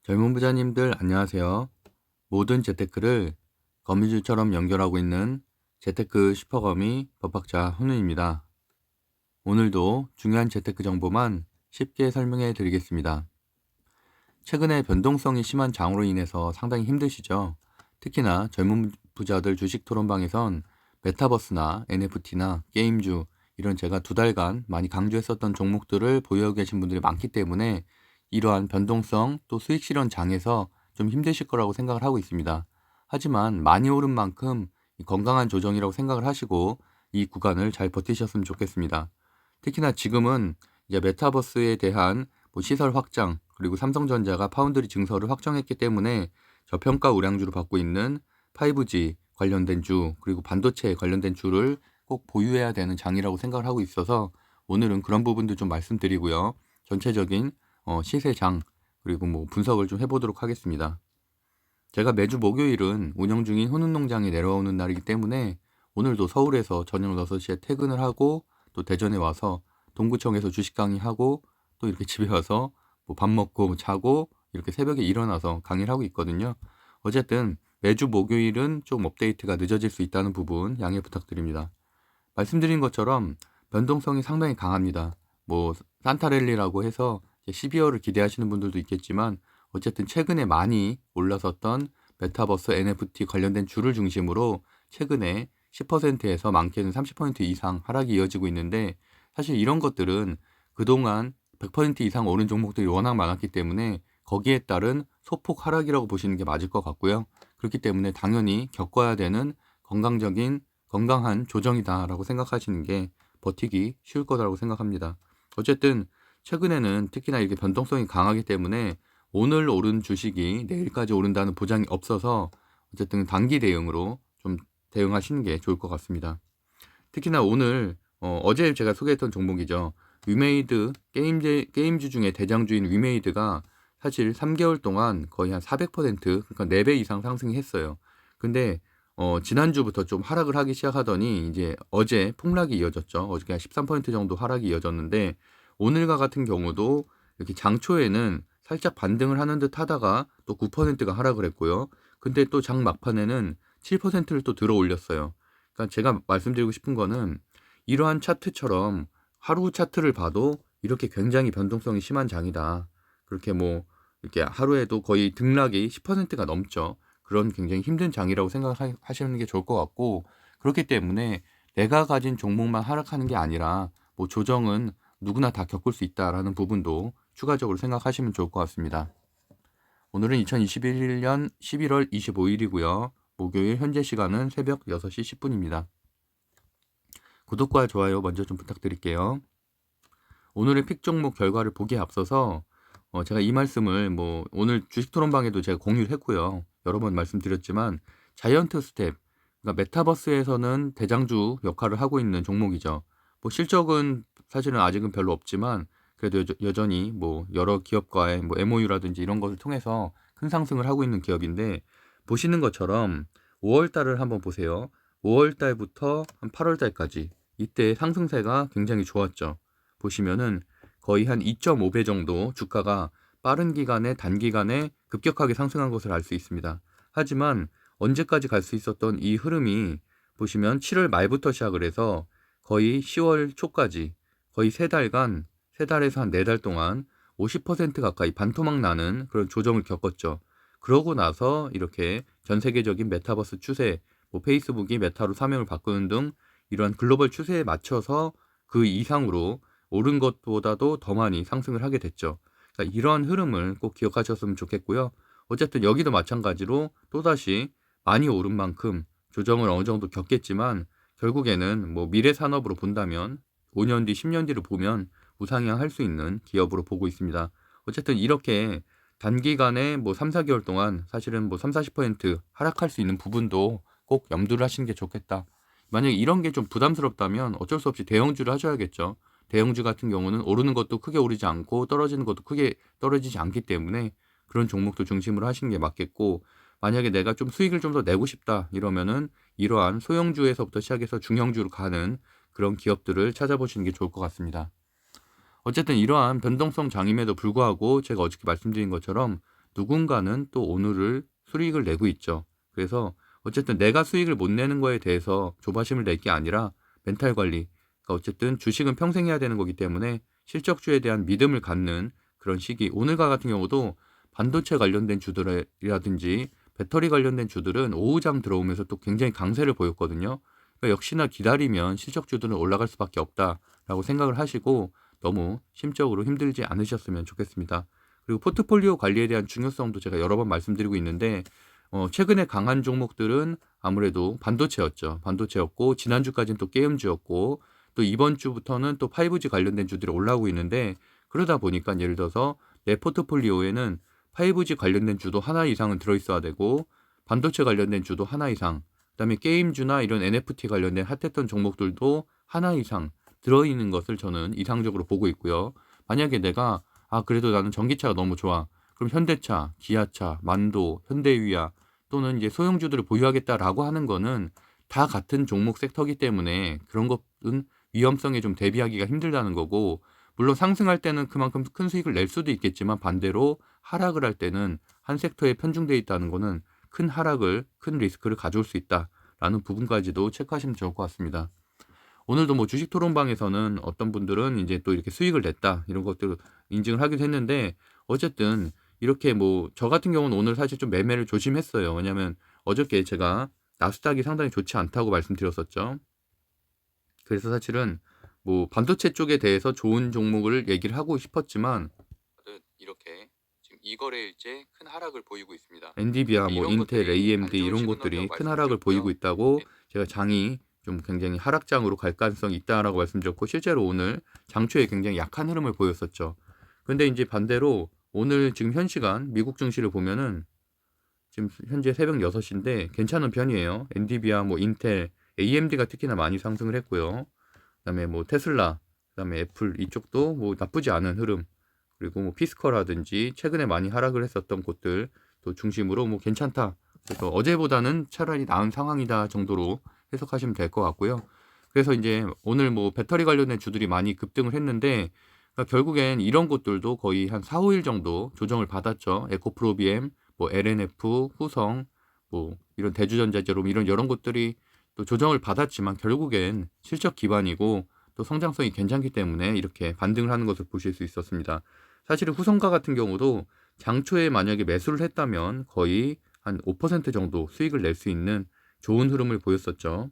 젊은 부자님들 안녕하세요. 모든 재테크를 거미줄처럼 연결하고 있는 재테크 슈퍼거미 법학자 훈우입니다. 오늘도 중요한 재테크 정보만 쉽게 설명해 드리겠습니다. 최근에 변동성이 심한 장으로 인해서 상당히 힘드시죠? 특히나 젊은 부자들 주식 토론방에선 메타버스나 NFT나 게임주 이런 제가 2달간 많이 강조했었던 종목들을 보유하고 계신 분들이 많기 때문에 이러한 변동성 또 수익 실현 장에서 좀 힘드실 거라고 생각을 하고 있습니다. 하지만 많이 오른 만큼 건강한 조정이라고 생각을 하시고 이 구간을 잘 버티셨으면 좋겠습니다. 특히나 지금은 이제 메타버스에 대한 시설 확장 그리고 삼성전자가 파운드리 증설을 확정했기 때문에 저평가 우량주로 받고 있는 5G 관련된 주 그리고 반도체 관련된 주를 꼭 보유해야 되는 장이라고 생각을 하고 있어서 오늘은 그런 부분도 좀 말씀드리고요. 전체적인 시세장 그리고 분석을 좀 해보도록 하겠습니다. 제가 매주 목요일은 운영 중인 혼운농장에 내려오는 날이기 때문에 오늘도 서울에서 저녁 6시에 퇴근을 하고 또 대전에 와서 동구청에서 주식 강의하고 또 이렇게 집에 와서 밥 먹고 자고 이렇게 새벽에 일어나서 강의를 하고 있거든요. 어쨌든 매주 목요일은 좀 업데이트가 늦어질 수 있다는 부분 양해 부탁드립니다. 말씀드린 것처럼 변동성이 상당히 강합니다. 산타랠리라고 해서 12월을 기대하시는 분들도 있겠지만 어쨌든 최근에 많이 올라섰던 메타버스 NFT 관련된 주를 중심으로 최근에 10%에서 많게는 30% 이상 하락이 이어지고 있는데 사실 이런 것들은 그동안 100% 이상 오른 종목들이 워낙 많았기 때문에 거기에 따른 소폭 하락이라고 보시는 게 맞을 것 같고요. 그렇기 때문에 당연히 겪어야 되는 건강한 조정이다라고 생각하시는 게 버티기 쉬울 거라고 생각합니다. 어쨌든 최근에는 특히나 이렇게 변동성이 강하기 때문에 오늘 오른 주식이 내일까지 오른다는 보장이 없어서 어쨌든 단기 대응으로 좀 대응하시는 게 좋을 것 같습니다. 특히나 오늘 어제 제가 소개했던 종목이죠. 위메이드 게임주 중에 대장주인 위메이드가 사실 3개월 동안 거의 한 400% 그러니까 4배 이상 상승했어요. 근데 지난주부터 좀 하락을 하기 시작하더니 이제 어제 폭락이 이어졌죠. 어저께 한 13% 정도 하락이 이어졌는데 오늘과 같은 경우도 이렇게 장초에는 살짝 반등을 하는 듯 하다가 또 9%가 하락을 했고요. 근데 또 장 막판에는 7%를 또 들어 올렸어요. 그러니까 제가 말씀드리고 싶은 거는 이러한 차트처럼 하루 차트를 봐도 이렇게 굉장히 변동성이 심한 장이다. 그렇게 이렇게 하루에도 거의 등락이 10%가 넘죠. 그런 굉장히 힘든 장이라고 생각하시는 게 좋을 것 같고 그렇기 때문에 내가 가진 종목만 하락하는 게 아니라 조정은 누구나 다 겪을 수 있다라는 부분도 추가적으로 생각하시면 좋을 것 같습니다. 오늘은 2021년 11월 25일이고요. 목요일 현재 시간은 새벽 6시 10분입니다. 구독과 좋아요 먼저 좀 부탁드릴게요. 오늘의 픽 종목 결과를 보기에 앞서서 제가 이 말씀을 오늘 주식 토론방에도 제가 공유를 했고요. 여러 번 말씀드렸지만 자이언트 스텝, 그러니까 메타버스에서는 대장주 역할을 하고 있는 종목이죠. 실적은 사실은 아직은 별로 없지만 그래도 여전히 여러 기업과의 MOU라든지 이런 것을 통해서 큰 상승을 하고 있는 기업인데 보시는 것처럼 5월 달을 한번 보세요. 5월 달부터 한 8월 달까지 이때 상승세가 굉장히 좋았죠. 보시면은 거의 한 2.5배 정도 주가가 빠른 기간에 단기간에 급격하게 상승한 것을 알 수 있습니다. 하지만 언제까지 갈 수 있었던 이 흐름이 보시면 7월 말부터 시작을 해서 거의 10월 초까지 거의 3달간 3달에서 한 4달 동안 50% 가까이 반토막 나는 그런 조정을 겪었죠. 그러고 나서 이렇게 전 세계적인 메타버스 추세, 페이스북이 메타로 사명을 바꾸는 등 이러한 글로벌 추세에 맞춰서 그 이상으로 오른 것보다도 더 많이 상승을 하게 됐죠. 그러니까 이러한 흐름을 꼭 기억하셨으면 좋겠고요. 어쨌든 여기도 마찬가지로 또다시 많이 오른 만큼 조정을 어느 정도 겪겠지만 결국에는 미래 산업으로 본다면 5년 뒤, 10년 뒤를 보면 우상향할 수 있는 기업으로 보고 있습니다. 어쨌든 이렇게 단기간에 3, 4개월 동안 사실은 3, 40% 하락할 수 있는 부분도 꼭 염두를 하시는 게 좋겠다. 만약에 이런 게 좀 부담스럽다면 어쩔 수 없이 대형주를 하셔야겠죠. 대형주 같은 경우는 오르는 것도 크게 오르지 않고 떨어지는 것도 크게 떨어지지 않기 때문에 그런 종목도 중심으로 하시는 게 맞겠고 만약에 내가 좀 수익을 좀 더 내고 싶다 이러면은 이러한 소형주에서부터 시작해서 중형주로 가는 그런 기업들을 찾아보시는 게 좋을 것 같습니다. 어쨌든 이러한 변동성 장임에도 불구하고 제가 어저께 말씀드린 것처럼 누군가는 또 오늘을 수익을 내고 있죠. 그래서 어쨌든 내가 수익을 못 내는 거에 대해서 조바심을 낼 게 아니라 멘탈 관리. 그러니까 어쨌든 주식은 평생 해야 되는 거기 때문에 실적주에 대한 믿음을 갖는 그런 시기. 오늘과 같은 경우도 반도체 관련된 주들이라든지 배터리 관련된 주들은 오후장 들어오면서 또 굉장히 강세를 보였거든요. 그러니까 역시나 기다리면 실적주들은 올라갈 수밖에 없다라고 생각을 하시고 너무 심적으로 힘들지 않으셨으면 좋겠습니다. 그리고 포트폴리오 관리에 대한 중요성도 제가 여러 번 말씀드리고 있는데 최근에 강한 종목들은 아무래도 반도체였죠. 반도체였고 지난주까지는 또 게임주였고 또 이번 주부터는 또 5G 관련된 주들이 올라오고 있는데 그러다 보니까 예를 들어서 내 포트폴리오에는 5G 관련된 주도 하나 이상은 들어있어야 되고 반도체 관련된 주도 하나 이상, 그다음에 게임주나 이런 NFT 관련된 핫했던 종목들도 하나 이상 들어있는 것을 저는 이상적으로 보고 있고요. 만약에 내가 그래도 나는 전기차가 너무 좋아. 그럼 현대차, 기아차, 만도, 현대위아 또는 이제 소형주들을 보유하겠다라고 하는 거는 다 같은 종목 섹터이기 때문에 그런 것은 위험성에 좀 대비하기가 힘들다는 거고, 물론 상승할 때는 그만큼 큰 수익을 낼 수도 있겠지만 반대로 하락을 할 때는 한 섹터에 편중되어 있다는 거는 큰 하락을, 큰 리스크를 가져올 수 있다라는 부분까지도 체크하시면 좋을 것 같습니다. 오늘도 뭐 주식 토론방에서는 어떤 분들은 이제 또 이렇게 수익을 냈다 이런 것들을 인증을 하기도 했는데 어쨌든 이렇게 뭐 저 같은 경우는 오늘 사실 좀 매매를 조심했어요. 왜냐면 어저께 제가 나스닥이 상당히 좋지 않다고 말씀드렸었죠. 그래서 사실은 뭐 반도체 쪽에 대해서 좋은 종목을 얘기를 하고 싶었지만 이렇게 지금 이 거래일째 큰 하락을 보이고 있습니다. 엔비디아, 뭐 인텔, AMD 이런 것들이 큰 하락을 보이고 있다고 제가 장이 좀 굉장히 하락장으로 갈 가능성이 있다라고 말씀드렸고 실제로 오늘 장초에 굉장히 약한 흐름을 보였었죠. 근데 이제 반대로 오늘 지금 현 시간 미국 증시를 보면은 지금 현재 새벽 6시인데 괜찮은 편이에요. 엔비디아, 뭐 인텔, AMD가 특히나 많이 상승을 했고요. 그다음에 뭐 테슬라, 그다음에 애플 이쪽도 뭐 나쁘지 않은 흐름. 그리고 뭐 피스커라든지 최근에 많이 하락을 했었던 곳들 또 중심으로 뭐 괜찮다. 그래서 어제보다는 차라리 나은 상황이다 정도로 해석하시면 될 것 같고요. 그래서 이제 오늘 뭐 배터리 관련된 주들이 많이 급등을 했는데 그러니까 결국엔 이런 곳들도 거의 한 4, 5일 정도 조정을 받았죠. 에코프로비엠, 뭐 LNF, 후성, 뭐 이런 대주전자제로 이런 것들이 또 조정을 받았지만 결국엔 실적 기반이고 또 성장성이 괜찮기 때문에 이렇게 반등을 하는 것을 보실 수 있었습니다. 사실은 후성가 같은 경우도 장초에 만약에 매수를 했다면 거의 한 5% 정도 수익을 낼 수 있는 좋은 흐름을 보였었죠.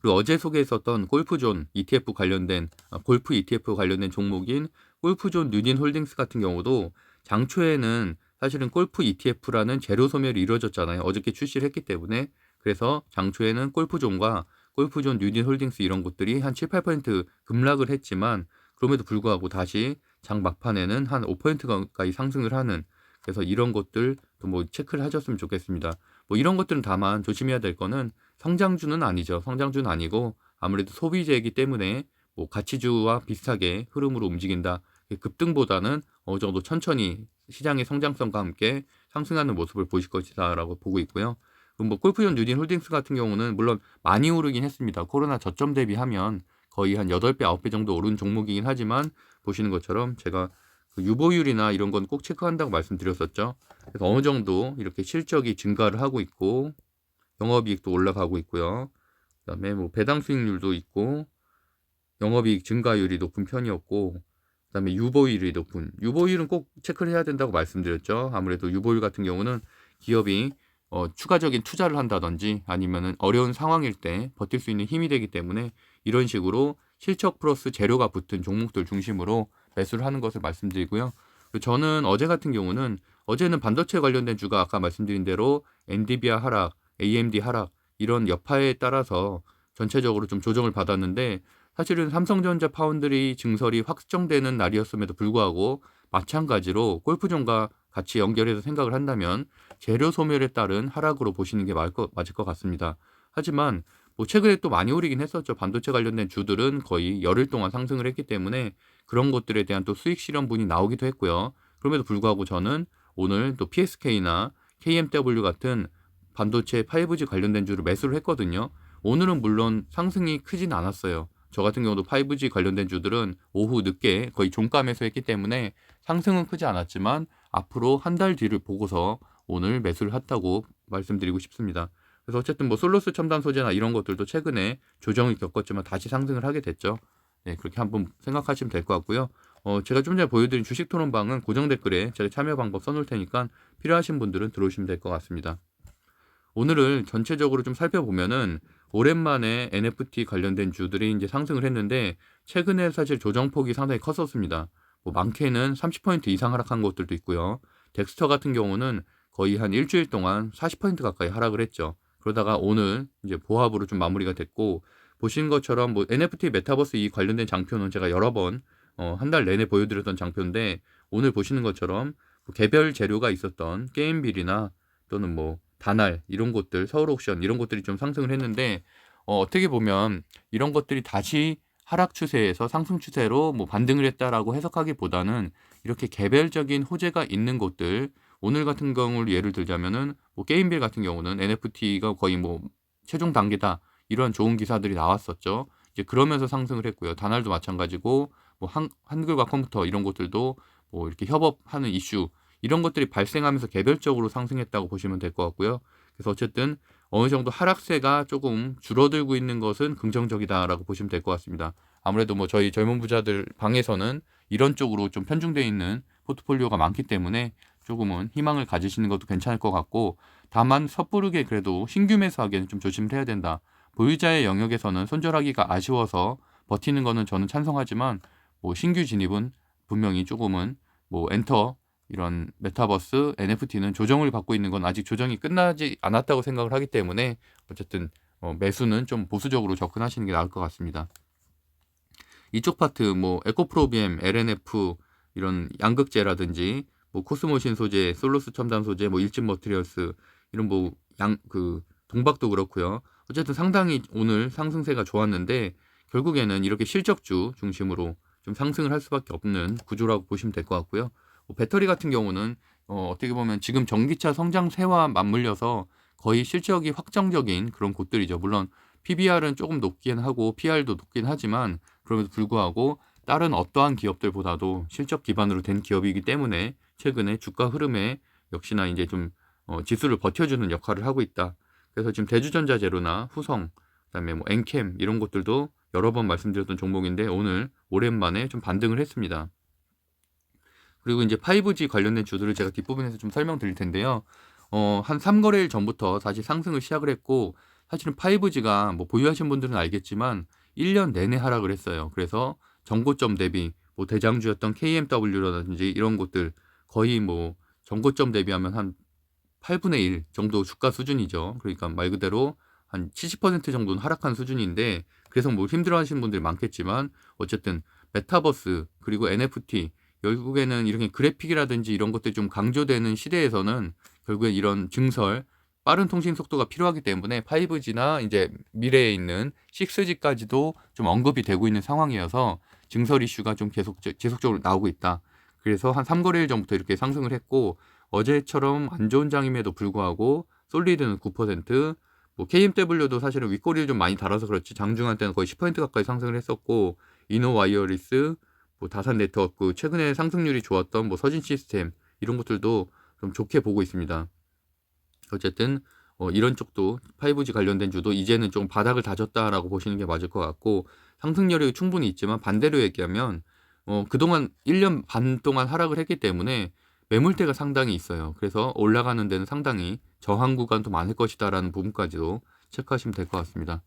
그리고 어제 소개했었던 골프존 ETF 관련된 골프 ETF 관련된 종목인 골프존 뉴딘 홀딩스 같은 경우도 장초에는 사실은 골프 ETF라는 재료 소멸이 이루어졌잖아요. 어저께 출시를 했기 때문에. 그래서 장초에는 골프존과 골프존 뉴딘 홀딩스 이런 것들이 한 7, 8% 급락을 했지만 그럼에도 불구하고 다시 장 막판에는 한 5% 가까이 상승을 하는, 그래서 이런 것들 또 뭐 체크를 하셨으면 좋겠습니다. 뭐 이런 것들은 다만 조심해야 될 거는 성장주는 아니죠. 성장주는 아니고 아무래도 소비재이기 때문에 뭐 가치주와 비슷하게 흐름으로 움직인다. 급등보다는 어느 정도 천천히 시장의 성장성과 함께 상승하는 모습을 보실 것이다라고 보고 있고요. 그럼 뭐 골프존 뉴딘 홀딩스 같은 경우는 물론 많이 오르긴 했습니다. 코로나 저점 대비하면 거의 한 8배, 9배 정도 오른 종목이긴 하지만 보시는 것처럼 제가 그 유보율이나 이런 건 꼭 체크한다고 말씀드렸었죠. 그래서 어느 정도 이렇게 실적이 증가를 하고 있고 영업이익도 올라가고 있고요. 그다음에 뭐 배당 수익률도 있고 영업이익 증가율이 높은 편이었고 그다음에 유보율이 높은, 유보율은 꼭 체크를 해야 된다고 말씀드렸죠. 아무래도 유보율 같은 경우는 기업이 추가적인 투자를 한다든지 아니면은 어려운 상황일 때 버틸 수 있는 힘이 되기 때문에 이런 식으로 실적 플러스 재료가 붙은 종목들 중심으로 매수를 하는 것을 말씀드리고요. 그리고 저는 어제 같은 경우는 어제는 반도체 관련된 주가 아까 말씀드린 대로 엔비디아 하락, AMD 하락 이런 여파에 따라서 전체적으로 좀 조정을 받았는데 사실은 삼성전자 파운드리 증설이 확정되는 날이었음에도 불구하고 마찬가지로 골프존과 같이 연결해서 생각을 한다면 재료 소멸에 따른 하락으로 보시는 게 맞을 것 같습니다. 하지만 뭐 최근에 또 많이 오르긴 했었죠. 반도체 관련된 주들은 거의 열흘 동안 상승을 했기 때문에 그런 것들에 대한 또 수익 실현분이 나오기도 했고요. 그럼에도 불구하고 저는 오늘 또 PSK나 KMW 같은 반도체 5G 관련된 주를 매수를 했거든요. 오늘은 물론 상승이 크진 않았어요. 저 같은 경우도 5G 관련된 주들은 오후 늦게 거의 종가 매수했기 때문에 상승은 크지 않았지만 앞으로 한 달 뒤를 보고서 오늘 매수를 했다고 말씀드리고 싶습니다. 그래서 어쨌든 뭐 솔로스 첨단 소재나 이런 것들도 최근에 조정을 겪었지만 다시 상승을 하게 됐죠. 네, 그렇게 한번 생각하시면 될 것 같고요. 제가 좀 전에 보여드린 주식 토론방은 고정 댓글에 제가 참여 방법 써놓을 테니까 필요하신 분들은 들어오시면 될 것 같습니다. 오늘을 전체적으로 좀 살펴보면은 오랜만에 NFT 관련된 주들이 이제 상승을 했는데 최근에 사실 조정폭이 상당히 컸었습니다. 뭐 많게는 30% 이상 하락한 것들도 있고요. 덱스터 같은 경우는 거의 한 일주일 동안 40% 가까이 하락을 했죠. 그러다가 오늘 이제 보합으로 좀 마무리가 됐고 보신 것처럼 뭐 NFT 메타버스 이 관련된 장표는 제가 여러 번 한 달 내내 보여드렸던 장표인데 오늘 보시는 것처럼 뭐 개별 재료가 있었던 게임빌이나 또는 뭐 다날 이런 곳들, 서울옥션 이런 곳들이 좀 상승을 했는데 어떻게 보면 이런 것들이 다시 하락 추세에서 상승 추세로 뭐 반등을 했다라고 해석하기보다는 이렇게 개별적인 호재가 있는 곳들 오늘 같은 경우를 예를 들자면은 뭐 게임빌 같은 경우는 NFT가 거의 뭐 최종 단계다 이런 좋은 기사들이 나왔었죠. 이제 그러면서 상승을 했고요. 다날도 마찬가지고 뭐 한글과 컴퓨터 이런 것들도 뭐 이렇게 협업하는 이슈 이런 것들이 발생하면서 개별적으로 상승했다고 보시면 될 것 같고요. 그래서 어쨌든 어느 정도 하락세가 조금 줄어들고 있는 것은 긍정적이다라고 보시면 될 것 같습니다. 아무래도 뭐 저희 젊은 부자들 방에서는 이런 쪽으로 좀 편중되어 있는 포트폴리오가 많기 때문에 조금은 희망을 가지시는 것도 괜찮을 것 같고 다만 섣부르게 그래도 신규 매수하기에는 좀 조심을 해야 된다. 보유자의 영역에서는 손절하기가 아쉬워서 버티는 거는 저는 찬성하지만 뭐 신규 진입은 분명히 조금은 뭐 엔터 이런 메타버스 NFT는 조정을 받고 있는 건 아직 조정이 끝나지 않았다고 생각을 하기 때문에 어쨌든 매수는 좀 보수적으로 접근하시는 게 나을 것 같습니다. 이쪽 파트 뭐 에코프로비엠, LNF 이런 양극재라든지 뭐 코스모신 소재, 솔로스 첨단 소재, 뭐 일진 머티리얼스 이런 뭐 동박도 그렇고요. 어쨌든 상당히 오늘 상승세가 좋았는데 결국에는 이렇게 실적주 중심으로 좀 상승을 할 수밖에 없는 구조라고 보시면 될 것 같고요. 뭐 배터리 같은 경우는 어떻게 보면 지금 전기차 성장세와 맞물려서 거의 실적이 확정적인 그런 곳들이죠. 물론 PBR은 조금 높긴 하고 PR도 높긴 하지만 그럼에도 불구하고 다른 어떠한 기업들보다도 실적 기반으로 된 기업이기 때문에 최근에 주가 흐름에 역시나 이제 좀 지수를 버텨주는 역할을 하고 있다. 그래서 지금 대주전자재료나 후성, 그다음에 뭐 엔캠 이런 것들도 여러 번 말씀드렸던 종목인데 오늘 오랜만에 좀 반등을 했습니다. 그리고 이제 5G 관련된 주들을 제가 뒷부분에서 좀 설명드릴 텐데요. 한 3거래일 전부터 다시 상승을 시작을 했고 사실은 5G가 뭐 보유하신 분들은 알겠지만 1년 내내 하락을 했어요. 그래서 전고점 대비 뭐 대장주였던 KMW라든지 이런 곳들 거의 뭐 전고점 대비하면 한 8분의 1 정도 주가 수준이죠. 그러니까 말 그대로 한 70% 정도는 하락한 수준인데 그래서 뭐 힘들어하시는 분들이 많겠지만 어쨌든 메타버스 그리고 NFT 결국에는 이렇게 그래픽이라든지 이런 것들이 좀 강조되는 시대에서는 결국엔 이런 증설 빠른 통신 속도가 필요하기 때문에 5G나 이제 미래에 있는 6G까지도 좀 언급이 되고 있는 상황이어서 증설 이슈가 좀 지속적으로 나오고 있다. 그래서 한 3거래일 전부터 이렇게 상승을 했고 어제처럼 안 좋은 장임에도 불구하고 솔리드는 9%, 뭐 KMW도 사실은 윗꼬리를 좀 많이 달아서 그렇지 장중한 때는 거의 10% 가까이 상승을 했었고 이노와이어리스, 뭐 다산 네트워크 최근에 상승률이 좋았던 뭐 서진 시스템 이런 것들도 좀 좋게 보고 있습니다. 어쨌든 이런 쪽도 5G 관련된 주도 이제는 좀 바닥을 다졌다라고 보시는 게 맞을 것 같고 상승률이 충분히 있지만 반대로 얘기하면 그동안 1년 반 동안 하락을 했기 때문에 매물대가 상당히 있어요. 그래서 올라가는 데는 상당히 저항 구간도 많을 것이다라는 부분까지도 체크하시면 될 것 같습니다.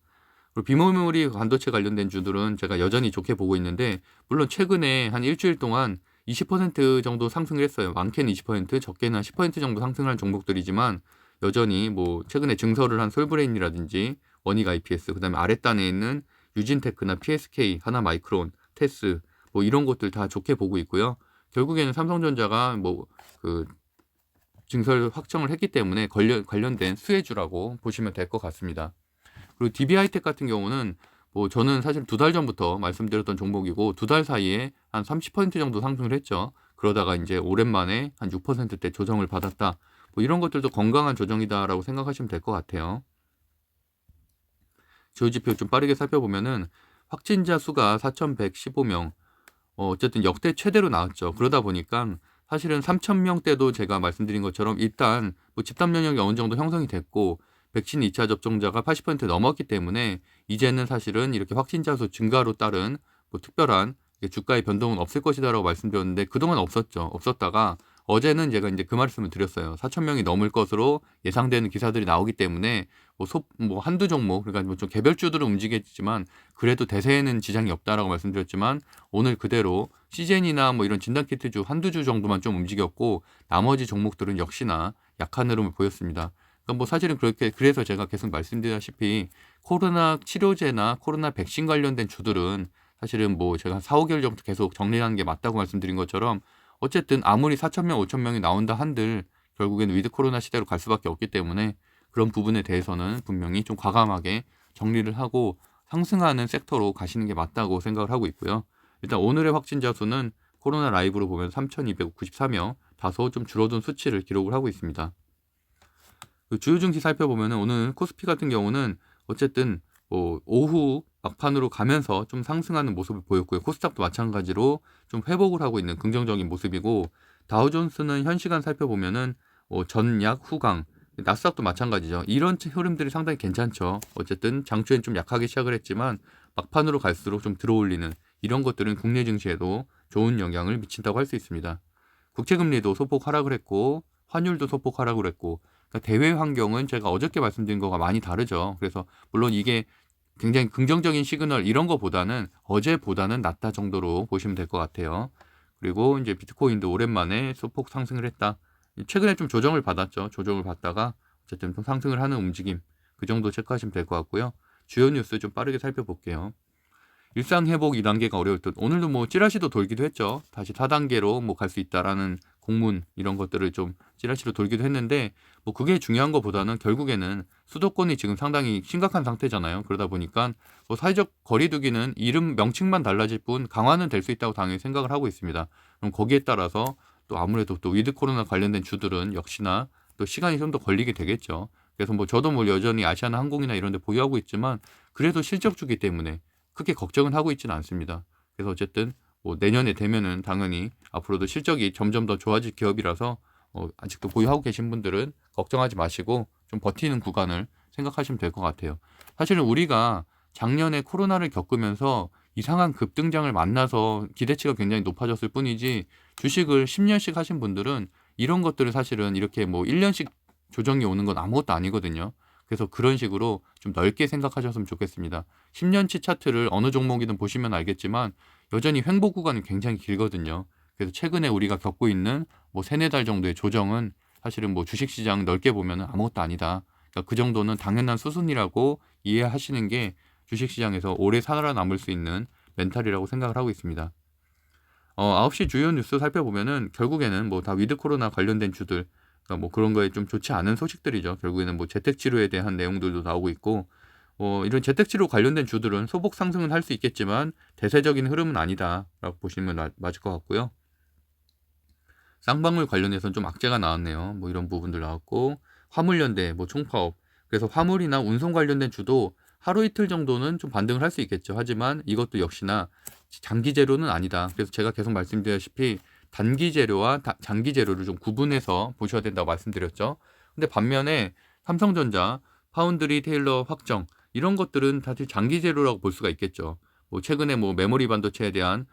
그리고 비메모리 반도체 관련된 주들은 제가 여전히 좋게 보고 있는데 물론 최근에 한 일주일 동안 20% 정도 상승을 했어요. 많게는 20%, 적게는 한 10% 정도 상승한 종목들이지만 여전히 뭐 최근에 증설을 한 솔브레인이라든지 원익 IPS, 그다음에 아랫단에 있는 유진테크나 PSK, 하나마이크론, 테스 뭐 이런 것들 다 좋게 보고 있고요. 결국에는 삼성전자가 뭐 그 증설 확정을 했기 때문에 관련된 수혜주라고 보시면 될 것 같습니다. 그리고 DB하이텍 같은 경우는 뭐 저는 사실 2달 전부터 말씀드렸던 종목이고 2달 사이에 한 30% 정도 상승을 했죠. 그러다가 이제 오랜만에 한 6%대 조정을 받았다. 뭐 이런 것들도 건강한 조정이다라고 생각하시면 될 것 같아요. 주요지표 좀 빠르게 살펴보면은 확진자 수가 4,115명. 어쨌든 역대 최대로 나왔죠. 그러다 보니까 사실은 3,000명대도 제가 말씀드린 것처럼 일단 뭐 집단 면역이 어느 정도 형성이 됐고 백신 2차 접종자가 80% 넘었기 때문에 이제는 사실은 이렇게 확진자 수 증가로 따른 뭐 특별한 주가의 변동은 없을 것이다라고 말씀드렸는데 그동안 없었죠. 없었다가 어제는 제가 이제 그 말씀을 드렸어요. 4,000명이 넘을 것으로 예상되는 기사들이 나오기 때문에 뭐 한두 종목, 그러니까 뭐 좀 개별주들은 움직였지만 그래도 대세에는 지장이 없다라고 말씀드렸지만 오늘 그대로 시젠이나 뭐 이런 진단키트주 한두 주 정도만 좀 움직였고 나머지 종목들은 역시나 약한 흐름을 보였습니다. 그러니까 뭐 사실은 그렇게 그래서 제가 계속 말씀드렸다시피 코로나 치료제나 코로나 백신 관련된 주들은 사실은 뭐 제가 4, 5개월 전부터 계속 정리하는 게 맞다고 말씀드린 것처럼 어쨌든 아무리 4,000명, 5,000명이 나온다 한들 결국에는 위드 코로나 시대로 갈 수밖에 없기 때문에 그런 부분에 대해서는 분명히 좀 과감하게 정리를 하고 상승하는 섹터로 가시는 게 맞다고 생각을 하고 있고요. 일단 오늘의 확진자 수는 코로나 라이브로 보면 3,294명, 다소 좀 줄어든 수치를 기록을 하고 있습니다. 그 주요 증시 살펴보면 오늘 코스피 같은 경우는 어쨌든 뭐 오후 막판으로 가면서 좀 상승하는 모습을 보였고요. 코스닥도 마찬가지로 좀 회복을 하고 있는 긍정적인 모습이고 다우존스는 현 시간 살펴보면은 전약 후강, 나스닥도 마찬가지죠. 이런 흐름들이 상당히 괜찮죠. 어쨌든 장초엔 좀 약하게 시작을 했지만 막판으로 갈수록 좀 들어올리는 이런 것들은 국내 증시에도 좋은 영향을 미친다고 할 수 있습니다. 국채금리도 소폭 하락을 했고 환율도 소폭 하락을 했고 그러니까 대외 환경은 제가 어저께 말씀드린 거가 많이 다르죠. 그래서 물론 이게 굉장히 긍정적인 시그널 이런 거보다는 어제보다는 낫다 정도로 보시면 될 것 같아요. 그리고 이제 비트코인도 오랜만에 소폭 상승을 했다. 최근에 좀 조정을 받았죠. 조정을 받다가 어쨌든 좀 상승을 하는 움직임 그 정도 체크하시면 될 것 같고요. 주요 뉴스 좀 빠르게 살펴볼게요. 일상 회복 2단계가 어려울 듯. 오늘도 뭐 찌라시도 돌기도 했죠. 다시 4단계로 뭐 갈 수 있다라는 공문 이런 것들을 좀 찌라시로 돌기도 했는데 뭐 그게 중요한 것보다는 결국에는 수도권이 지금 상당히 심각한 상태잖아요. 그러다 보니까 뭐 사회적 거리두기는 이름 명칭만 달라질 뿐 강화는 될 수 있다고 당연히 생각을 하고 있습니다. 그럼 거기에 따라서 또 아무래도 또 위드 코로나 관련된 주들은 역시나 또 시간이 좀 더 걸리게 되겠죠. 그래서 뭐 저도 뭐 여전히 아시아나 항공이나 이런 데 보유하고 있지만 그래도 실적주기 때문에 크게 걱정은 하고 있지는 않습니다. 그래서 어쨌든 뭐 내년에 되면은 당연히 앞으로도 실적이 점점 더 좋아질 기업이라서 아직도 보유하고 계신 분들은 걱정하지 마시고 좀 버티는 구간을 생각하시면 될 것 같아요. 사실은 우리가 작년에 코로나를 겪으면서 이상한 급등장을 만나서 기대치가 굉장히 높아졌을 뿐이지 주식을 10년씩 하신 분들은 이런 것들을 사실은 이렇게 뭐 1년씩 조정이 오는 건 아무것도 아니거든요. 그래서 그런 식으로 좀 넓게 생각하셨으면 좋겠습니다. 10년치 차트를 어느 종목이든 보시면 알겠지만 여전히 횡보 구간이 굉장히 길거든요. 그래서 최근에 우리가 겪고 있는 뭐 3-4달 정도의 조정은 사실은 뭐 주식시장 넓게 보면 아무것도 아니다. 그러니까 그 정도는 당연한 수순이라고 이해하시는 게 주식시장에서 오래 살아남을 수 있는 멘탈이라고 생각을 하고 있습니다. 9시 주요 뉴스 살펴보면은 결국에는 뭐 다 위드 코로나 관련된 주들 그러니까 뭐 그런 거에 좀 좋지 않은 소식들이죠. 결국에는 뭐 재택치료에 대한 내용들도 나오고 있고 이런 재택치료 관련된 주들은 소폭 상승은 할 수 있겠지만 대세적인 흐름은 아니다라고 보시면 맞을 것 같고요. 쌍방울 관련해서는 좀 악재가 나왔네요. 뭐 이런 부분들 나왔고 화물연대, 뭐 총파업. 그래서 화물이나 운송 관련된 주도 하루 이틀 정도는 좀 반등을 할 수 있겠죠. 하지만 이것도 역시나 장기 재료는 아니다. 그래서 제가 계속 말씀드렸다시피 단기 재료와 장기 재료를 좀 구분해서 보셔야 된다고 말씀드렸죠. 근데 반면에 삼성전자, 파운드리 테일러 확정 이런 것들은 사실 장기 재료라고 볼 수가 있겠죠. 뭐 최근에 뭐 메모리 반도체에 대한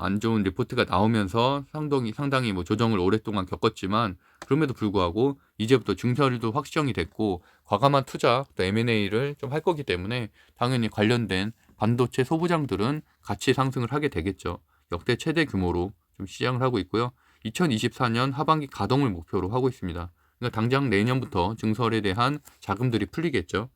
안 좋은 리포트가 나오면서 상당히 뭐 조정을 오랫동안 겪었지만 그럼에도 불구하고 이제부터 증설도 확정이 됐고 과감한 투자 또 M&A를 좀 할 거기 때문에 당연히 관련된 반도체 소부장들은 같이 상승을 하게 되겠죠. 역대 최대 규모로 좀 시장을 하고 있고요. 2024년 하반기 가동을 목표로 하고 있습니다. 그러니까 당장 내년부터 증설에 대한 자금들이 풀리겠죠.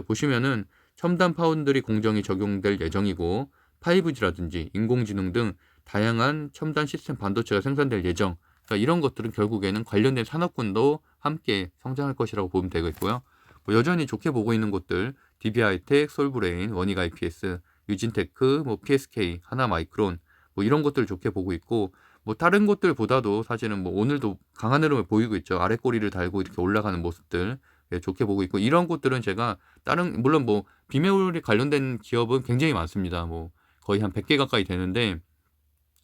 보시면은 첨단 파운드리 공정이 적용될 예정이고 5G라든지 인공지능 등 다양한 첨단 시스템 반도체가 생산될 예정. 그러니까 이런 것들은 결국에는 관련된 산업군도 함께 성장할 것이라고 보면 되겠고요. 뭐 여전히 좋게 보고 있는 곳들 DB하이텍, 솔브레인, 원익 IPS, 유진테크, 뭐 PSK, 하나마이크론 뭐 이런 것들을 좋게 보고 있고 뭐 다른 곳들보다도 사실은 뭐 오늘도 강한 흐름을 보이고 있죠. 아래 꼬리를 달고 이렇게 올라가는 모습들 좋게 보고 있고 이런 곳들은 제가 다른 물론 뭐 비메모리 관련된 기업은 굉장히 많습니다. 뭐 거의 한 100개 가까이 되는데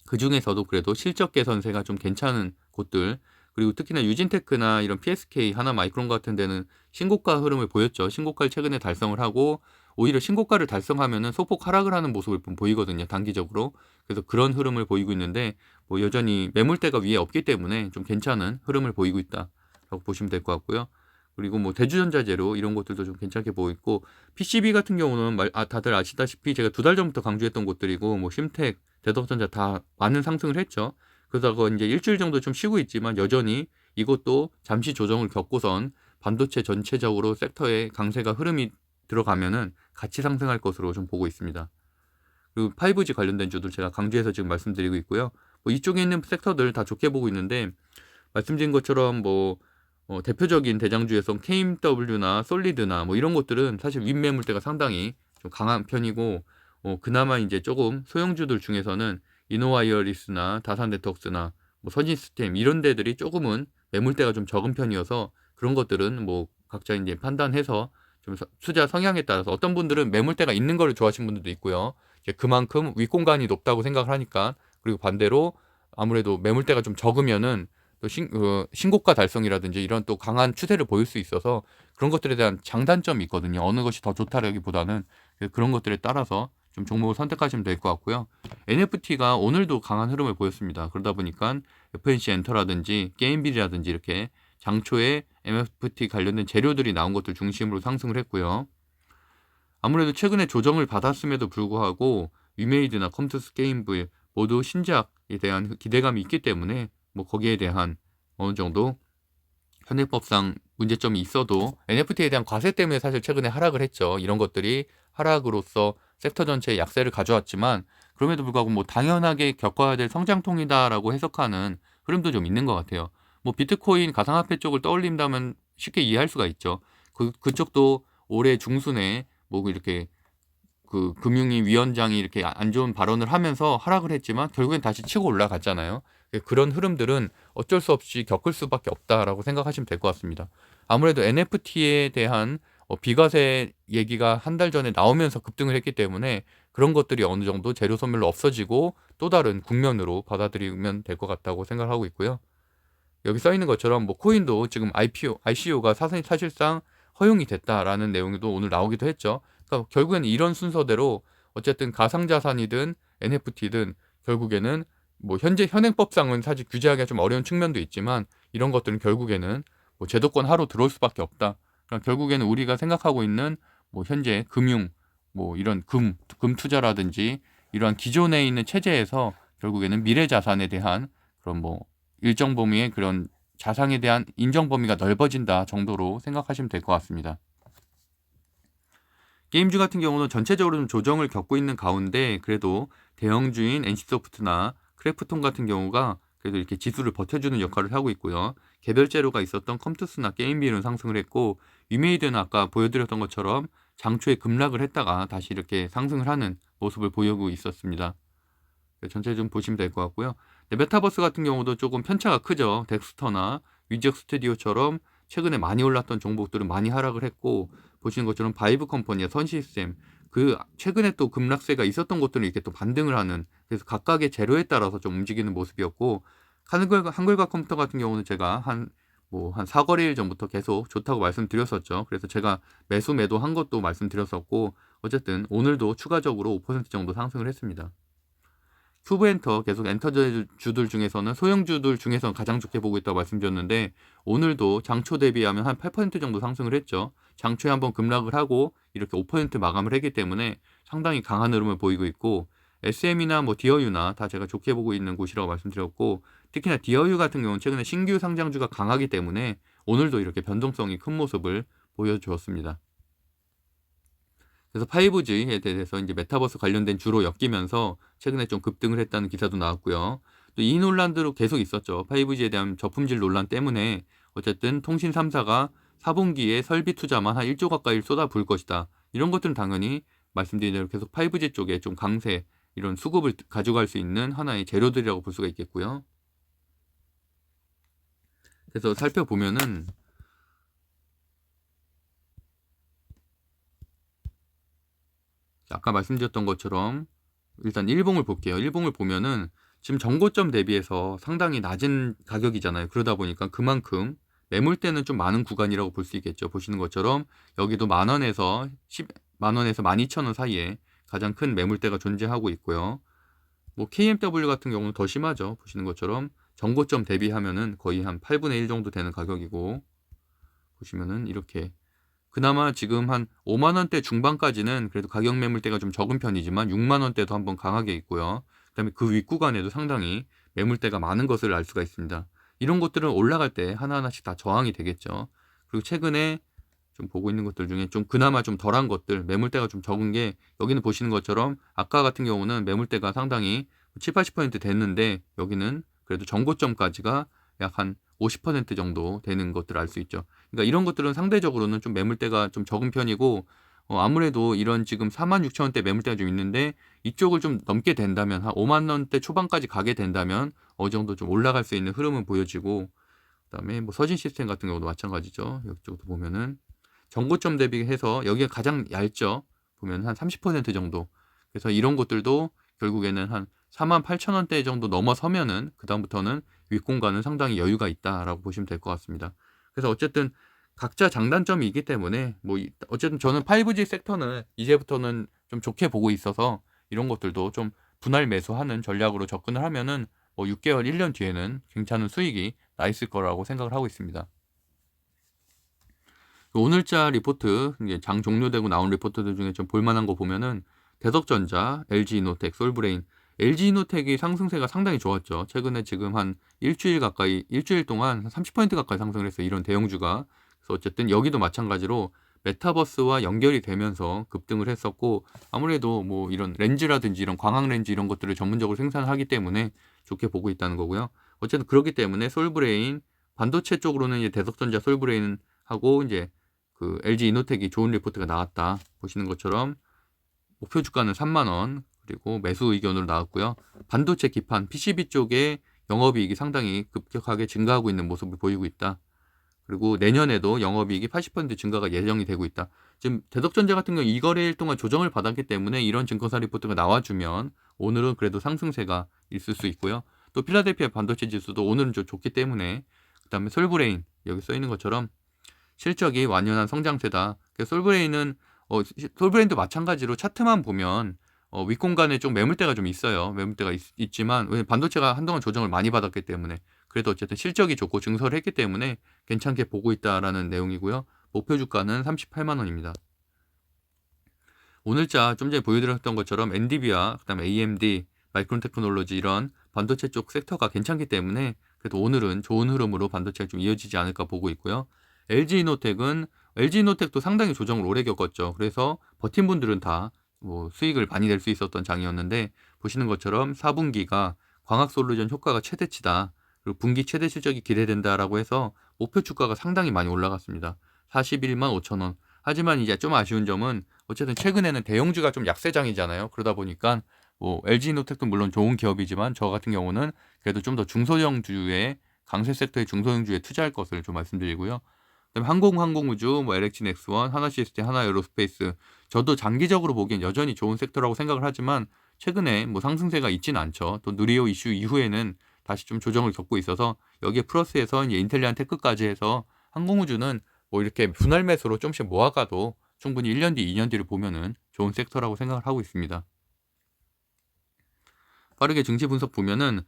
그 중에서도 그래도 실적 개선세가 좀 괜찮은 곳들, 그리고 특히나 유진테크나 이런 PSK, 하나마이크론 같은 데는 신고가 흐름을 보였죠. 신고가를 최근에 달성을 하고 오히려 신고가를 달성하면은 소폭 하락을 하는 모습을 좀 보이거든요, 단기적으로. 그래서 그런 흐름을 보이고 있는데 뭐 여전히 매물대가 위에 없기 때문에 좀 괜찮은 흐름을 보이고 있다라고 보시면 될 것 같고요. 그리고 뭐 대주전자재료 이런 것들도 좀 괜찮게 보이고 있고, PCB 같은 경우는 다들 아시다시피 제가 2달 전부터 강조했던 곳들이고, 뭐 심텍, 대덕전자 다 많은 상승을 했죠. 그러다가 이제 일주일 정도 좀 쉬고 있지만 여전히 이것도 잠시 조정을 겪고선 반도체 전체적으로 섹터의 강세가 흐름이 들어가면은 같이 상승할 것으로 좀 보고 있습니다. 그리고 5G 관련된 주들 제가 강조해서 지금 말씀드리고 있고요. 뭐 이쪽에 있는 섹터들 다 좋게 보고 있는데, 말씀드린 것처럼 뭐 대표적인 대장주에서 KMW나 솔리드나 뭐 이런 것들은 사실 윗매물대가 상당히 좀 강한 편이고, 그나마 이제 조금 소형주들 중에서는 이노와이어리스나 다산네트웍스나 뭐 선진시스템 이런 데들이 조금은 매물대가 좀 적은 편이어서, 그런 것들은 뭐 각자 이제 판단해서 좀 투자 성향에 따라서, 어떤 분들은 매물대가 있는 걸 좋아하시는 분들도 있고요. 이제 그만큼 윗공간이 높다고 생각을 하니까. 그리고 반대로 아무래도 매물대가 좀 적으면은 또 신고가 달성이라든지 이런 또 강한 추세를 보일 수 있어서 그런 것들에 대한 장단점이 있거든요. 어느 것이 더 좋다라기보다는 그런 것들에 따라서 좀 종목을 선택하시면 될 것 같고요. NFT가 오늘도 강한 흐름을 보였습니다. 그러다 보니까 FNC 엔터라든지 게임빌이라든지 이렇게 장초에 NFT 관련된 재료들이 나온 것들 중심으로 상승을 했고요. 아무래도 최근에 조정을 받았음에도 불구하고 위메이드나 컴투스 게임빌 모두 신작에 대한 기대감이 있기 때문에 뭐 거기에 대한 어느 정도 현행법상 문제점이 있어도 NFT에 대한 과세 때문에 사실 최근에 하락을 했죠. 이런 것들이 하락으로서 섹터 전체에 약세를 가져왔지만, 그럼에도 불구하고 뭐 당연하게 겪어야 될 성장통이다라고 해석하는 흐름도 좀 있는 것 같아요. 뭐 비트코인 가상화폐 쪽을 떠올린다면 쉽게 이해할 수가 있죠. 그쪽도 올해 중순에 뭐 이렇게 그 금융위 위원장이 이렇게 안 좋은 발언을 하면서 하락을 했지만 결국엔 다시 치고 올라갔잖아요. 그런 흐름들은 어쩔 수 없이 겪을 수밖에 없다라고 생각하시면 될 것 같습니다. 아무래도 NFT에 대한 비과세 얘기가 한 달 전에 나오면서 급등을 했기 때문에 그런 것들이 어느 정도 재료 소멸로 없어지고 또 다른 국면으로 받아들이면 될 것 같다고 생각하고 있고요. 여기 써 있는 것처럼 뭐 코인도 지금 ICO가 사실상 허용이 됐다라는 내용도 오늘 나오기도 했죠. 그러니까 결국에는 이런 순서대로 어쨌든 가상자산이든 NFT든 결국에는 뭐 현재 현행법상은 사실 규제하기가 좀 어려운 측면도 있지만, 이런 것들은 결국에는 뭐 제도권 하로 들어올 수밖에 없다. 그러니까 결국에는 우리가 생각하고 있는 뭐 현재 금융, 뭐 이런 금 투자라든지 이러한 기존에 있는 체제에서 결국에는 미래 자산에 대한 그런 뭐 일정 범위의 그런 자산에 대한 인정 범위가 넓어진다 정도로 생각하시면 될 것 같습니다. 게임주 같은 경우는 전체적으로 좀 조정을 겪고 있는 가운데 그래도 대형주인 NC소프트나 크래프톤 같은 경우가 그래도 이렇게 지수를 버텨주는 역할을 하고 있고요. 개별 재료가 있었던 컴투스나 게임비는 상승을 했고, 위메이드는 아까 보여드렸던 것처럼 장초에 급락을 했다가 다시 이렇게 상승을 하는 모습을 보이고 있었습니다. 전체 좀 보시면 될 것 같고요. 메타버스 같은 경우도 조금 편차가 크죠. 덱스터나 위지역 스튜디오처럼 최근에 많이 올랐던 종목들은 많이 하락을 했고, 보시는 것처럼 바이브 컴퍼니와 선시스템, 그 최근에 또 급락세가 있었던 것들은 이렇게 또 반등을 하는, 그래서 각각의 재료에 따라서 좀 움직이는 모습이었고, 한글과 컴퓨터 같은 경우는 제가 한 사거래일 전부터 계속 좋다고 말씀드렸었죠. 그래서 제가 매도한 것도 말씀드렸었고, 어쨌든 오늘도 추가적으로 5% 정도 상승을 했습니다. 큐브엔터 계속 엔터주들 중에서는 소형주들 중에서는 가장 좋게 보고 있다고 말씀드렸는데, 오늘도 장초 대비하면 한 8% 정도 상승을 했죠. 장초에 한번 급락을 하고 이렇게 5% 마감을 했기 때문에 상당히 강한 흐름을 보이고 있고, SM이나 뭐 디어유나 다 제가 좋게 보고 있는 곳이라고 말씀드렸고, 특히나 디어유 같은 경우는 최근에 신규 상장주가 강하기 때문에 오늘도 이렇게 변동성이 큰 모습을 보여주었습니다. 그래서 5G에 대해서 이제 메타버스 관련된 주로 엮이면서 최근에 좀 급등을 했다는 기사도 나왔고요. 또 이 논란도 계속 있었죠. 5G에 대한 저품질 논란 때문에 어쨌든 통신 3사가 4분기에 설비 투자만 한 1조 가까이 쏟아부을 것이다. 이런 것들은 당연히 말씀드린 대로 계속 5G 쪽에 좀 강세, 이런 수급을 가져갈 수 있는 하나의 재료들이라고 볼 수가 있겠고요. 그래서 살펴보면은 아까 말씀드렸던 것처럼 일단 일봉을 볼게요. 일봉을 보면은 지금 전고점 대비해서 상당히 낮은 가격이잖아요. 그러다 보니까 그만큼 매물대는 좀 많은 구간이라고 볼 수 있겠죠. 보시는 것처럼 여기도 만 원에서 12,000원 사이에 가장 큰 매물대가 존재하고 있고요. 뭐 KMW 같은 경우는 더 심하죠. 보시는 것처럼 전고점 대비하면은 거의 한 8분의 1 정도 되는 가격이고, 보시면은 이렇게 그나마 지금 한 5만 원대 중반까지는 그래도 가격 매물대가 좀 적은 편이지만 6만 원대도 한번 강하게 있고요. 그다음에 그 윗구간에도 상당히 매물대가 많은 것을 알 수가 있습니다. 이런 것들은 올라갈 때 하나하나씩 다 저항이 되겠죠. 그리고 최근에 좀 보고 있는 것들 중에 좀 그나마 좀 덜한 것들, 매물대가 좀 적은 게, 여기는 보시는 것처럼 아까 같은 경우는 매물대가 상당히 7, 80% 됐는데 여기는 그래도 전고점까지가 약 한 50% 정도 되는 것들을 알 수 있죠. 그러니까 이런 것들은 상대적으로는 좀 매물대가 좀 적은 편이고, 아무래도 이런 지금 46,000원대 매물대가 좀 있는데 이쪽을 좀 넘게 된다면 한 5만 원대 초반까지 가게 된다면 어느 정도 좀 올라갈 수 있는 흐름은 보여지고, 그다음에 뭐 서진 시스템 같은 경우도 마찬가지죠. 이쪽도 보면은 전고점 대비해서 여기가 가장 얇죠. 보면 한 30% 정도. 그래서 이런 것들도 결국에는 한 48,000원대 정도 넘어서면은 그다음부터는 윗공간은 상당히 여유가 있다라고 보시면 될 것 같습니다. 그래서 어쨌든 각자 장단점이 있기 때문에 뭐 어쨌든 저는 5G 섹터는 이제부터는 좀 좋게 보고 있어서 이런 것들도 좀 분할 매수하는 전략으로 접근을 하면은 뭐 6개월, 1년 뒤에는 괜찮은 수익이 나 있을 거라고 생각을 하고 있습니다. 오늘자 리포트, 이제 장 종료되고 나온 리포트들 중에 좀 볼만한 거 보면은 대덕전자, LG이노텍, 솔브레인, LG이노텍이 상승세가 상당히 좋았죠. 최근에 지금 한 일주일 동안 30% 가까이 상승을 했어요. 이런 대형주가. 그래서 어쨌든 여기도 마찬가지로 메타버스와 연결이 되면서 급등을 했었고, 아무래도 뭐 이런 렌즈라든지 이런 광학 렌즈 이런 것들을 전문적으로 생산하기 때문에 좋게 보고 있다는 거고요. 어쨌든 그렇기 때문에 솔브레인, 반도체 쪽으로는 이제 대덕전자, 솔브레인 하고 이제 그 LG 이노텍이 좋은 리포트가 나왔다. 보시는 것처럼 목표 주가는 3만 원, 그리고 매수 의견으로 나왔고요. 반도체 기판, PCB 쪽에 영업이익이 상당히 급격하게 증가하고 있는 모습을 보이고 있다. 그리고 내년에도 영업이익이 80% 증가가 예정이 되고 있다. 지금 대덕전자 같은 경우 2거래일 동안 조정을 받았기 때문에 이런 증권사 리포트가 나와주면 오늘은 그래도 상승세가 있을 수 있고요. 또 필라델피아 반도체 지수도 오늘은 좀 좋기 때문에, 그 다음에 솔브레인, 여기 써 있는 것처럼 실적이 완연한 성장세다. 솔브레인은 솔브레인도 마찬가지로 차트만 보면 윗공간에 좀 매물대가 좀 있어요. 매물대가 있지만 반도체가 한동안 조정을 많이 받았기 때문에, 그래도 어쨌든 실적이 좋고 증설을 했기 때문에 괜찮게 보고 있다라는 내용이고요. 목표 주가는 38만 원입니다. 오늘자 좀 전에 보여드렸던 것처럼 엔디비아, 그다음에 AMD, 마이크론 테크놀로지 이런 반도체 쪽 섹터가 괜찮기 때문에 그래도 오늘은 좋은 흐름으로 반도체가 좀 이어지지 않을까 보고 있고요. LG이노텍도 상당히 조정을 오래 겪었죠. 그래서 버틴 분들은 다 뭐 수익을 많이 낼 수 있었던 장이었는데, 보시는 것처럼 4분기가 광학솔루션 효과가 최대치다. 그리고 분기 최대 실적이 기대된다라고 해서 목표 주가가 상당히 많이 올라갔습니다. 41만 5천 원. 하지만 이제 좀 아쉬운 점은 어쨌든 최근에는 대형주가 좀 약세장이잖아요. 그러다 보니까 뭐 LG이노텍도 물론 좋은 기업이지만 저 같은 경우는 그래도 좀 더 중소형주의, 강세 섹터의 중소형주에 투자할 것을 좀 말씀드리고요. 그다음에 항공우주, 뭐 LH 넥스원, 하나시스템, 하나에어로스페이스, 저도 장기적으로 보기엔 여전히 좋은 섹터라고 생각을 하지만 최근에 뭐 상승세가 있진 않죠. 또 누리호 이슈 이후에는 다시 좀 조정을 겪고 있어서 여기에 플러스해서 이제 인텔리안 테크까지 해서 항공우주는 뭐 이렇게 분할 매수로 좀씩 모아가도 충분히 1년 뒤, 2년 뒤를 보면은 좋은 섹터라고 생각을 하고 있습니다. 빠르게 증시 분석 보면은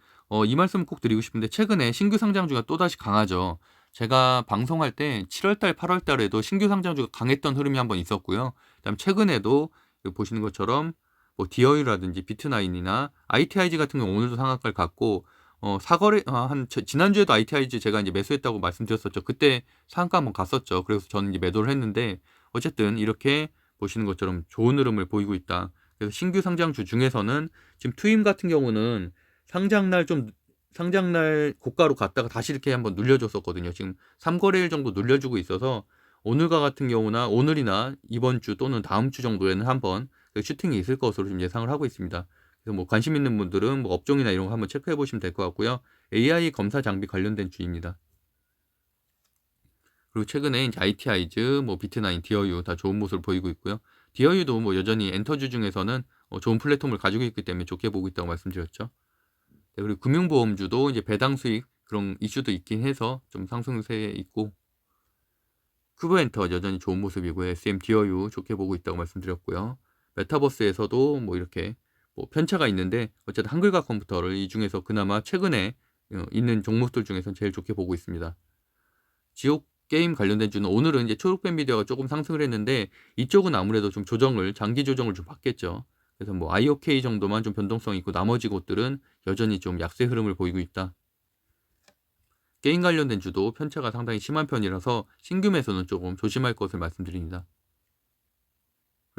이 말씀 꼭 드리고 싶은데, 최근에 신규 상장주가 또다시 강하죠. 제가 방송할 때 7월달, 8월달에도 신규 상장주가 강했던 흐름이 한번 있었고요. 그다음 최근에도 보시는 것처럼 뭐 디어유라든지 비트나인이나 ITIG 같은 경우 오늘도 상한가를 갔고, 사거래 지난주에도 ITIG 제가 이제 매수했다고 말씀드렸었죠. 그때 상한가 한번 갔었죠. 그래서 저는 이제 매도를 했는데 어쨌든 이렇게 보시는 것처럼 좋은 흐름을 보이고 있다. 그래서 신규 상장주 중에서는 지금 투임 같은 경우는 상장날 고가로 갔다가 다시 이렇게 한번 눌려줬었거든요. 지금 3거래일 정도 눌려주고 있어서 오늘과 같은 경우나 오늘이나 이번 주 또는 다음 주 정도에는 한번 슈팅이 있을 것으로 좀 예상을 하고 있습니다. 그래서 뭐 관심 있는 분들은 뭐 업종이나 이런 거 한번 체크해 보시면 될 것 같고요. AI 검사 장비 관련된 주입니다. 그리고 최근에 이제 ITI즈, 뭐 비트나인, 디어유 다 좋은 모습을 보이고 있고요. 디어유도 뭐 여전히 엔터주 중에서는 좋은 플랫폼을 가지고 있기 때문에 좋게 보고 있다고 말씀드렸죠. 네, 그리고 금융보험주도 이제 배당 수익 그런 이슈도 있긴 해서 좀 상승세에 있고, 큐브엔터 여전히 좋은 모습이고요. SM 디어유 좋게 보고 있다고 말씀드렸고요. 메타버스에서도 뭐 이렇게 뭐 편차가 있는데 어쨌든 한글과 컴퓨터를 이 중에서 그나마 최근에 있는 종목들 중에서 제일 좋게 보고 있습니다. 지옥 게임 관련된 주는 오늘은 이제 초록뱀 미디어가 조금 상승을 했는데 이쪽은 아무래도 좀 장기 조정을 좀 받겠죠. 그래서 뭐 IOK 정도만 좀 변동성이 있고 나머지 곳들은 여전히 좀 약세 흐름을 보이고 있다. 게임 관련된 주도 편차가 상당히 심한 편이라서 신규 매수는 조금 조심할 것을 말씀드립니다.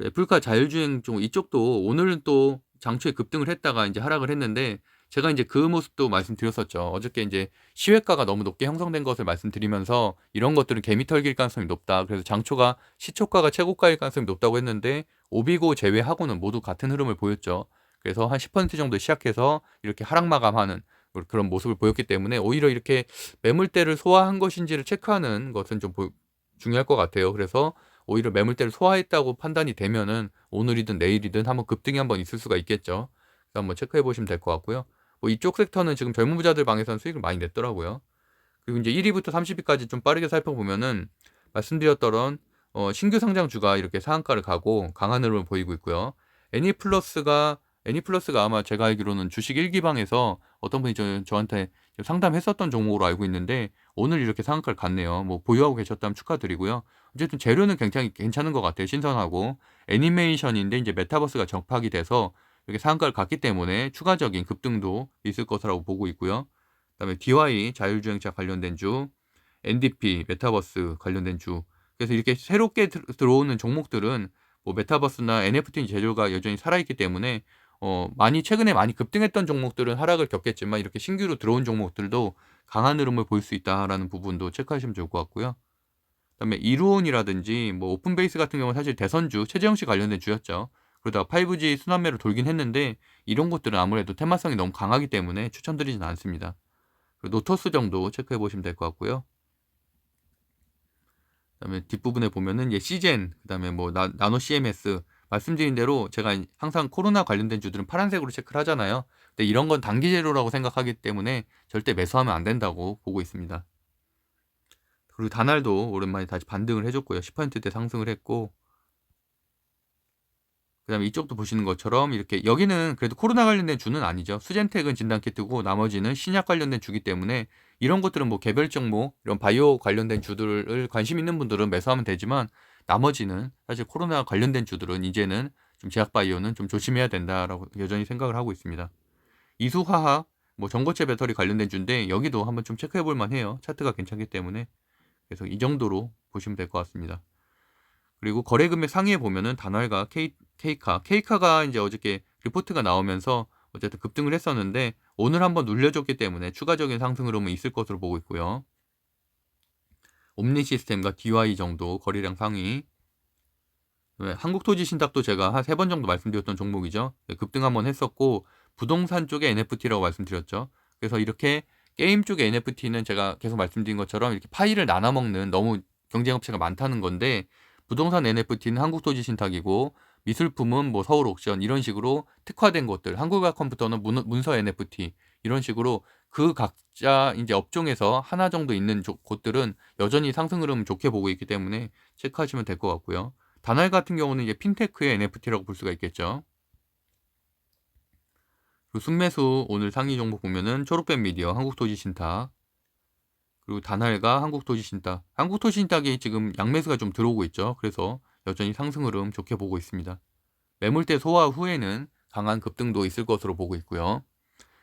애플카 자율주행 쪽 이쪽도 오늘은 또 장초에 급등을 했다가 이제 하락을 했는데, 제가 이제 그 모습도 말씀드렸었죠. 어저께 이제 시외가가 너무 높게 형성된 것을 말씀드리면서 이런 것들은 개미털기일 가능성이 높다. 그래서 장초가 시초가가 최고가일 가능성이 높다고 했는데 오비고 제외하고는 모두 같은 흐름을 보였죠. 그래서 한 10% 정도 시작해서 이렇게 하락 마감하는 그런 모습을 보였기 때문에 오히려 이렇게 매물대를 소화한 것인지를 체크하는 것은 좀 중요할 것 같아요. 그래서 오히려 매물대를 소화했다고 판단이 되면은 오늘이든 내일이든 한번 급등이 한번 있을 수가 있겠죠. 그래서 한번 체크해 보시면 될 것 같고요. 뭐 이쪽 섹터는 지금 젊은 부자들 방에서는 수익을 많이 냈더라고요. 그리고 이제 1위부터 30위까지 좀 빠르게 살펴보면은 말씀드렸던 신규 상장주가 이렇게 상한가를 가고 강한 흐름을 보이고 있고요. 애니플러스가 아마 제가 알기로는 주식 일기방에서 어떤 분이 저한테 상담했었던 종목으로 알고 있는데 오늘 이렇게 상한가를 갔네요. 뭐 보유하고 계셨다면 축하드리고요. 어쨌든 재료는 굉장히 괜찮은 것 같아요. 신선하고 애니메이션인데 이제 메타버스가 접합이 돼서 이렇게 상한가를 갔기 때문에 추가적인 급등도 있을 것이라고 보고 있고요. 그다음에 DY 자율주행차 관련된 주, NDP 메타버스 관련된 주. 그래서 이렇게 새롭게 들어오는 종목들은 뭐 메타버스나 NFT 재료가 여전히 살아있기 때문에 최근에 많이 급등했던 종목들은 하락을 겪겠지만 이렇게 신규로 들어온 종목들도 강한 흐름을 볼 수 있다라는 부분도 체크하시면 좋을 것 같고요. 그다음에 이루온이라든지 뭐 오픈베이스 같은 경우는 사실 대선주 최재형 씨 관련된 주였죠. 그러다가 5G 순환매로 돌긴 했는데 이런 것들은 아무래도 테마성이 너무 강하기 때문에 추천드리지는 않습니다. 노토스 정도 체크해 보시면 될 것 같고요. 그다음에 뒷부분에 보면은 시젠, 그다음에 뭐 나노 CMS 말씀드린 대로 제가 항상 코로나 관련된 주들은 파란색으로 체크를 하잖아요. 근데 이런 건 단기 재료라고 생각하기 때문에 절대 매수하면 안 된다고 보고 있습니다. 그리고 다날도 오랜만에 다시 반등을 해줬고요. 10%대 상승을 했고, 그다음에 이쪽도 보시는 것처럼 이렇게 여기는 그래도 코로나 관련된 주는 아니죠. 수젠텍은 진단키트고 나머지는 신약 관련된 주기 때문에 이런 것들은 뭐 개별 종목 이런 바이오 관련된 주들을 관심 있는 분들은 매수하면 되지만 나머지는 사실 코로나 관련된 주들은 이제는 좀 제약바이오는 좀 조심해야 된다라고 여전히 생각을 하고 있습니다. 이수화학 뭐 전고체 배터리 관련된 주인데 여기도 한번 좀 체크해 볼 만해요. 차트가 괜찮기 때문에. 그래서 이 정도로 보시면 될 것 같습니다. 그리고 거래 금액 상위에 보면은 단월과 케이카가 이제 어저께 리포트가 나오면서 어쨌든 급등을 했었는데 오늘 한번 눌려줬기 때문에 추가적인 상승 흐름은 있을 것으로 보고 있고요. 옴니 시스템과 DY 정도 거래량 상위. 한국토지신탁도 제가 한 3번 정도 말씀드렸던 종목이죠. 급등 한번 했었고 부동산 쪽의 NFT라고 말씀드렸죠. 그래서 이렇게 게임 쪽의 NFT는 제가 계속 말씀드린 것처럼 이렇게 파일을 나눠 먹는 너무 경쟁업체가 많다는 건데 부동산 NFT는 한국토지신탁이고 미술품은 뭐 서울옥션 이런 식으로 특화된 것들, 한국과 컴퓨터는 문서 NFT 이런 식으로 그 각자 이제 업종에서 하나 정도 있는 곳들은 여전히 상승 흐름 좋게 보고 있기 때문에 체크하시면 될 것 같고요. 다날 같은 경우는 이제 핀테크의 NFT라고 볼 수가 있겠죠. 그리고 순매수 오늘 상위 종목 보면은 초록뱀 미디어, 한국토지신탁, 그리고 다날과 한국토지신탁. 한국토지신탁이 지금 양매수가 좀 들어오고 있죠. 그래서 여전히 상승 흐름 좋게 보고 있습니다. 매물대 소화 후에는 강한 급등도 있을 것으로 보고 있고요.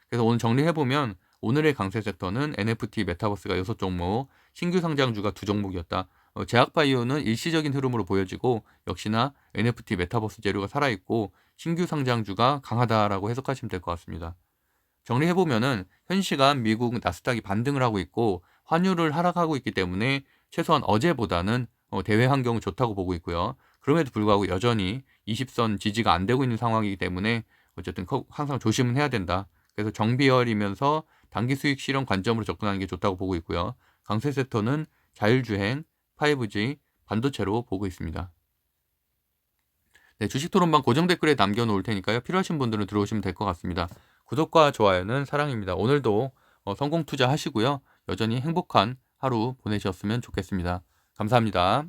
그래서 오늘 정리해보면 오늘의 강세 섹터는 NFT, 메타버스가 6종목, 신규 상장주가 2종목이었다. 제약바이오는 일시적인 흐름으로 보여지고 역시나 NFT, 메타버스 재료가 살아있고 신규 상장주가 강하다라고 해석하시면 될 것 같습니다. 정리해보면은 현 시간 미국 나스닥이 반등을 하고 있고 환율을 하락하고 있기 때문에 최소한 어제보다는 대외 환경은 좋다고 보고 있고요. 그럼에도 불구하고 여전히 20선 지지가 안 되고 있는 상황이기 때문에 어쨌든 항상 조심은 해야 된다. 그래서 정비열이면서 단기 수익 실현 관점으로 접근하는 게 좋다고 보고 있고요. 강세 섹터는 자율주행, 5G, 반도체로 보고 있습니다. 네, 주식 토론방 고정 댓글에 남겨놓을 테니까요. 필요하신 분들은 들어오시면 될 것 같습니다. 구독과 좋아요는 사랑입니다. 오늘도 성공 투자하시고요. 여전히 행복한 하루 보내셨으면 좋겠습니다. 감사합니다.